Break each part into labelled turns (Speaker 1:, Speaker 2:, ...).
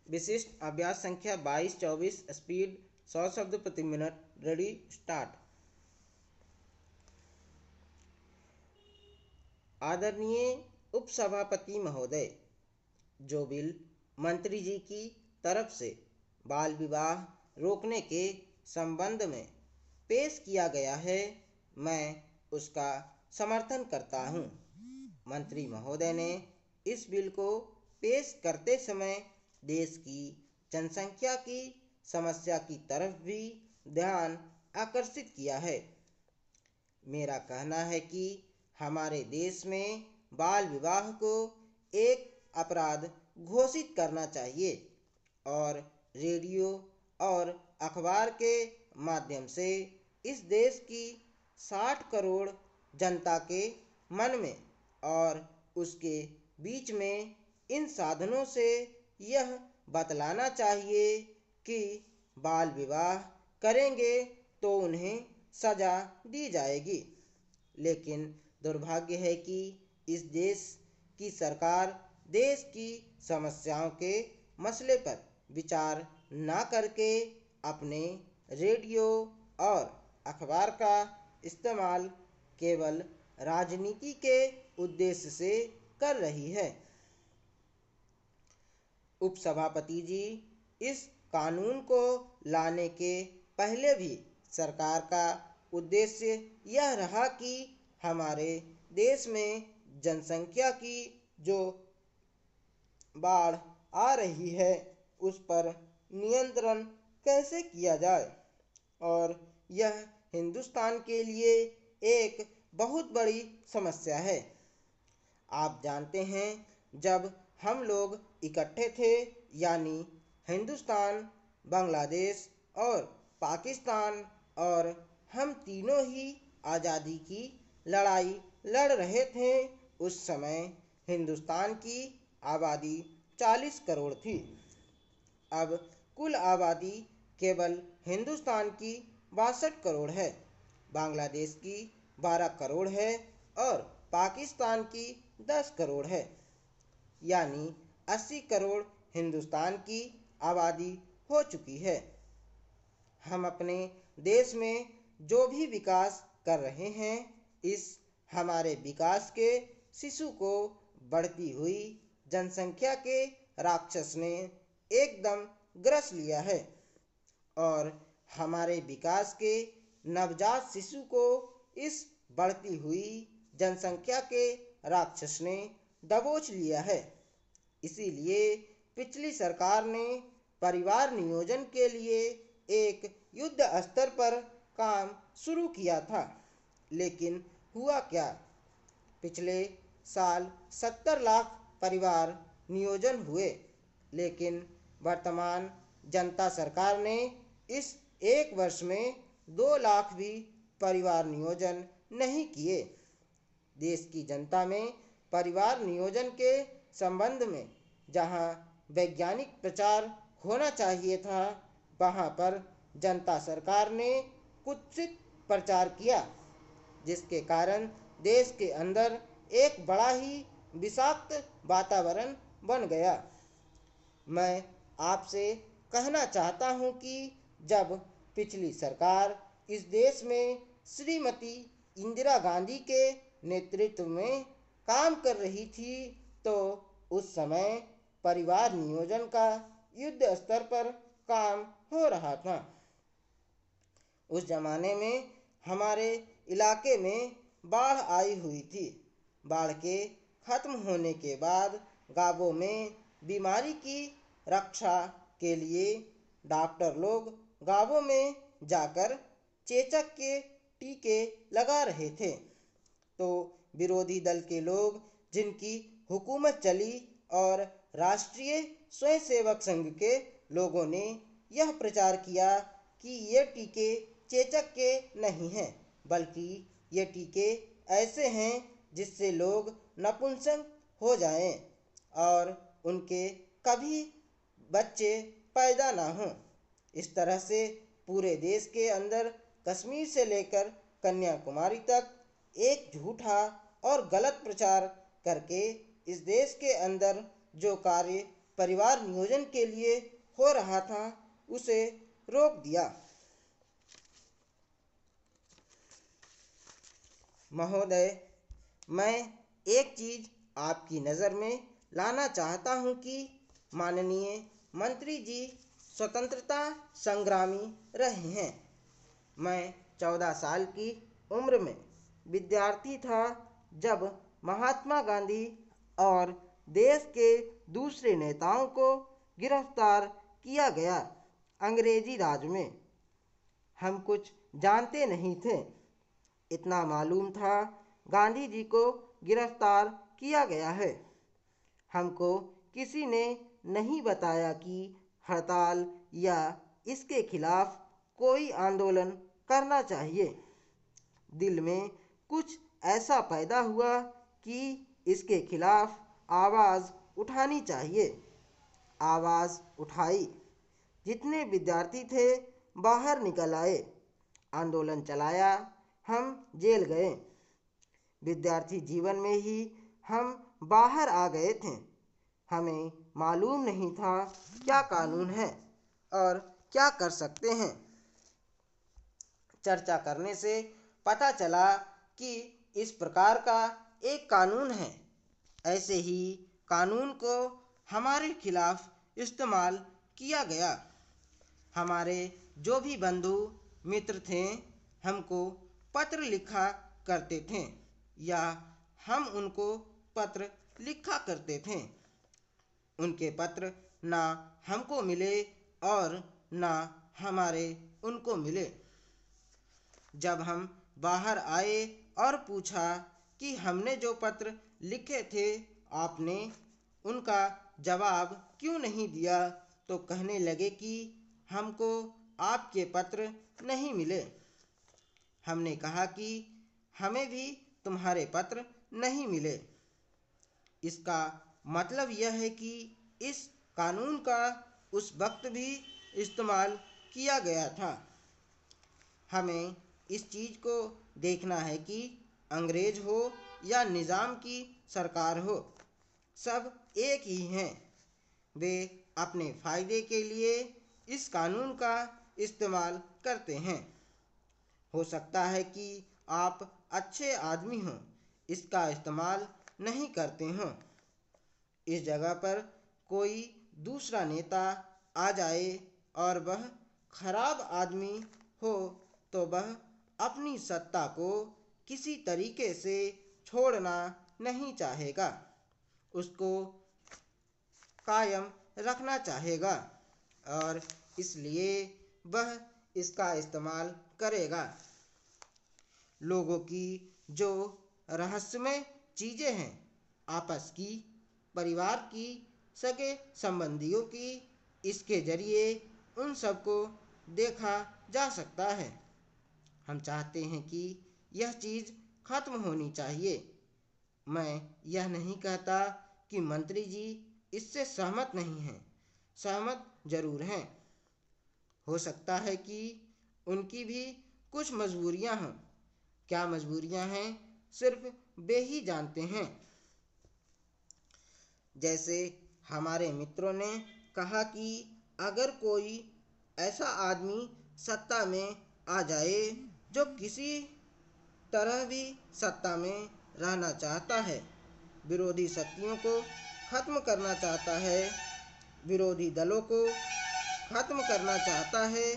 Speaker 1: विशिष्ट अभ्यास संख्या 22-24। स्पीड 100 शब्द प्रति मिनट। Ready start. आदरणीय उपसभापति महोदय, जो बिल मंत्री जी की तरफ से बाल विवाह रोकने के संबंध में पेश किया गया है, मैं उसका समर्थन करता हूं। मंत्री महोदय ने इस बिल को पेश करते समय देश की जनसंख्या की समस्या की तरफ भी ध्यान आकर्षित किया है। मेरा कहना है कि हमारे देश में बाल विवाह को एक अपराध घोषित करना चाहिए और रेडियो और अखबार के माध्यम से इस देश की 60 करोड़ जनता के मन में और उसके बीच में इन साधनों से यह बतलाना चाहिए कि बाल विवाह करेंगे तो उन्हें सजा दी जाएगी। लेकिन दुर्भाग्य है कि इस देश की सरकार देश की समस्याओं के मसले पर विचार न करके अपने रेडियो और अखबार का इस्तेमाल केवल राजनीति के उद्देश्य से कर रही है। उपसभापति जी, इस कानून को लाने के पहले भी सरकार का उद्देश्य यह रहा कि हमारे देश में जनसंख्या की जो बाढ़ आ रही है उस पर नियंत्रण कैसे किया जाए, और यह हिंदुस्तान के लिए एक बहुत बड़ी समस्या है। आप जानते हैं, जब हम लोग इकट्ठे थे, यानी हिंदुस्तान, बांग्लादेश और पाकिस्तान, और हम तीनों ही आज़ादी की लड़ाई लड़ रहे थे, उस समय हिंदुस्तान की आबादी 40 करोड़ थी। अब कुल आबादी केवल हिंदुस्तान की 62 करोड़ है, बांग्लादेश की 12 करोड़ है और पाकिस्तान की 10 करोड़ है, यानी 80 करोड़ हिंदुस्तान की आबादी हो चुकी है। हम अपने देश में जो भी विकास कर रहे हैं, इस हमारे विकास के शिशु को बढ़ती हुई जनसंख्या के राक्षस ने एकदम ग्रस लिया है, और हमारे विकास के नवजात शिशु को इस बढ़ती हुई जनसंख्या के राक्षस ने दबोच लिया है। इसीलिए पिछली सरकार ने परिवार नियोजन के लिए एक युद्ध स्तर पर काम शुरू किया था, लेकिन हुआ क्या? पिछले साल 70 लाख परिवार नियोजन हुए, लेकिन वर्तमान जनता सरकार ने इस एक वर्ष में 2 लाख भी परिवार नियोजन नहीं किए। देश की जनता में परिवार नियोजन के संबंध में जहां वैज्ञानिक प्रचार होना चाहिए था, वहां पर जनता सरकार ने कुत्सित प्रचार किया, जिसके कारण देश के अंदर एक बड़ा ही विषाक्त वातावरण बन गया। मैं आपसे कहना चाहता हूं कि जब पिछली सरकार इस देश में श्रीमती इंदिरा गांधी के नेतृत्व में काम कर रही थी, तो उस समय परिवार नियोजन का युद्ध स्तर पर काम हो रहा था। उस जमाने में हमारे इलाके में बाढ़ आई हुई थी। बाढ़ के खत्म होने के बाद गांवों में बीमारी की रक्षा के लिए डॉक्टर लोग गांवों में जाकर चेचक के टीके लगा रहे थे, तो विरोधी दल के लोग, जिनकी हुकूमत चली, और राष्ट्रीय स्वयंसेवक संघ के लोगों ने यह प्रचार किया कि ये टीके चेचक के नहीं हैं, बल्कि ये टीके ऐसे हैं जिससे लोग नपुंसक हो जाएं और उनके कभी बच्चे पैदा ना हों। इस तरह से पूरे देश के अंदर कश्मीर से लेकर कन्याकुमारी तक एक झूठा और गलत प्रचार करके इस देश के अंदर जो कार्य परिवार नियोजन के लिए हो रहा था उसे रोक दिया। महोदय, मैं एक चीज़ आपकी नज़र में लाना चाहता हूँ कि माननीय मंत्री जी स्वतंत्रता संग्रामी रहे हैं। मैं 14 साल की उम्र में विद्यार्थी था जब महात्मा गांधी और देश के दूसरे नेताओं को गिरफ्तार किया गया अंग्रेजी राज में। हम कुछ जानते नहीं थे, इतना मालूम था गांधी जी को गिरफ्तार किया गया है। हमको किसी ने नहीं बताया कि हड़ताल या इसके खिलाफ कोई आंदोलन करना चाहिए। दिल में कुछ ऐसा पैदा हुआ कि इसके खिलाफ आवाज़ उठानी चाहिए। आवाज़ उठाई, जितने विद्यार्थी थे बाहर निकल आए, आंदोलन चलाया, हम जेल गए। विद्यार्थी जीवन में ही हम बाहर आ गए थे। हमें मालूम नहीं था क्या कानून है और क्या कर सकते हैं। चर्चा करने से पता चला कि इस प्रकार का एक कानून है। ऐसे ही कानून को हमारे खिलाफ इस्तेमाल किया गया। हमारे जो भी बंधु मित्र थे हमको पत्र लिखा करते थे या हम उनको पत्र लिखा करते थे। उनके पत्र ना हमको मिले और ना हमारे उनको मिले। जब हम बाहर आए और पूछा कि हमने जो पत्र लिखे थे आपने उनका जवाब क्यों नहीं दिया, तो कहने लगे कि हमको आपके पत्र नहीं मिले। हमने कहा कि हमें भी तुम्हारे पत्र नहीं मिले। इसका मतलब यह है कि इस कानून का उस वक्त भी इस्तेमाल किया गया था। हमें इस चीज़ को देखना है कि अंग्रेज हो या निज़ाम की सरकार हो, सब एक ही हैं। वे अपने फ़ायदे के लिए इस कानून का इस्तेमाल करते हैं। हो सकता है कि आप अच्छे आदमी हों, इसका इस्तेमाल नहीं करते हों। इस जगह पर कोई दूसरा नेता आ जाए और वह खराब आदमी हो तो वह अपनी सत्ता को किसी तरीके से छोड़ना नहीं चाहेगा, उसको कायम रखना चाहेगा और इसलिए वह इसका इस्तेमाल करेगा। लोगों की जो रहस्यमय चीज़ें हैं, आपस की, परिवार की, सगे संबंधियों की, इसके जरिए उन सबको देखा जा सकता है। हम चाहते हैं कि यह चीज़ खत्म होनी चाहिए। मैं यह नहीं कहता कि मंत्री जी इससे सहमत नहीं हैं, सहमत जरूर हैं। हो सकता है कि उनकी भी कुछ मजबूरियां हों। क्या मजबूरियां हैं सिर्फ वे ही जानते हैं। जैसे हमारे मित्रों ने कहा कि अगर कोई ऐसा आदमी सत्ता में आ जाए जो किसी तरह भी सत्ता में रहना चाहता है, विरोधी शक्तियों को खत्म करना चाहता है, विरोधी दलों को खत्म करना चाहता है,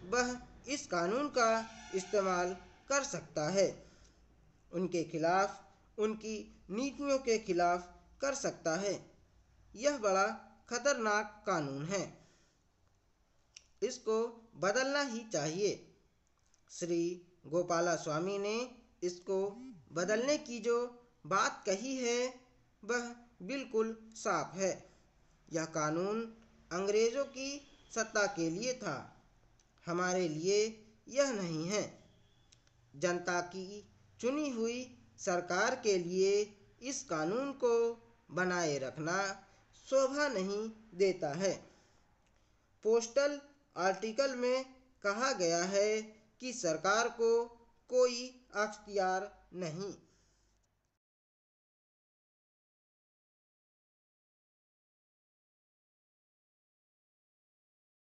Speaker 1: वह इस कानून का इस्तेमाल कर सकता है। उनके खिलाफ, उनकी नीतियों के खिलाफ कर सकता है। यह बड़ा खतरनाक कानून है, इसको बदलना ही चाहिए। श्री गोपालास्वामी ने इसको बदलने की जो बात कही है वह बिल्कुल साफ है। यह कानून अंग्रेज़ों की सत्ता के लिए था, हमारे लिए यह नहीं है। जनता की चुनी हुई सरकार के लिए इस कानून को बनाए रखना शोभा नहीं देता है। पोस्टल आर्टिकल में कहा गया है कि सरकार को कोई अख्तियार नहीं।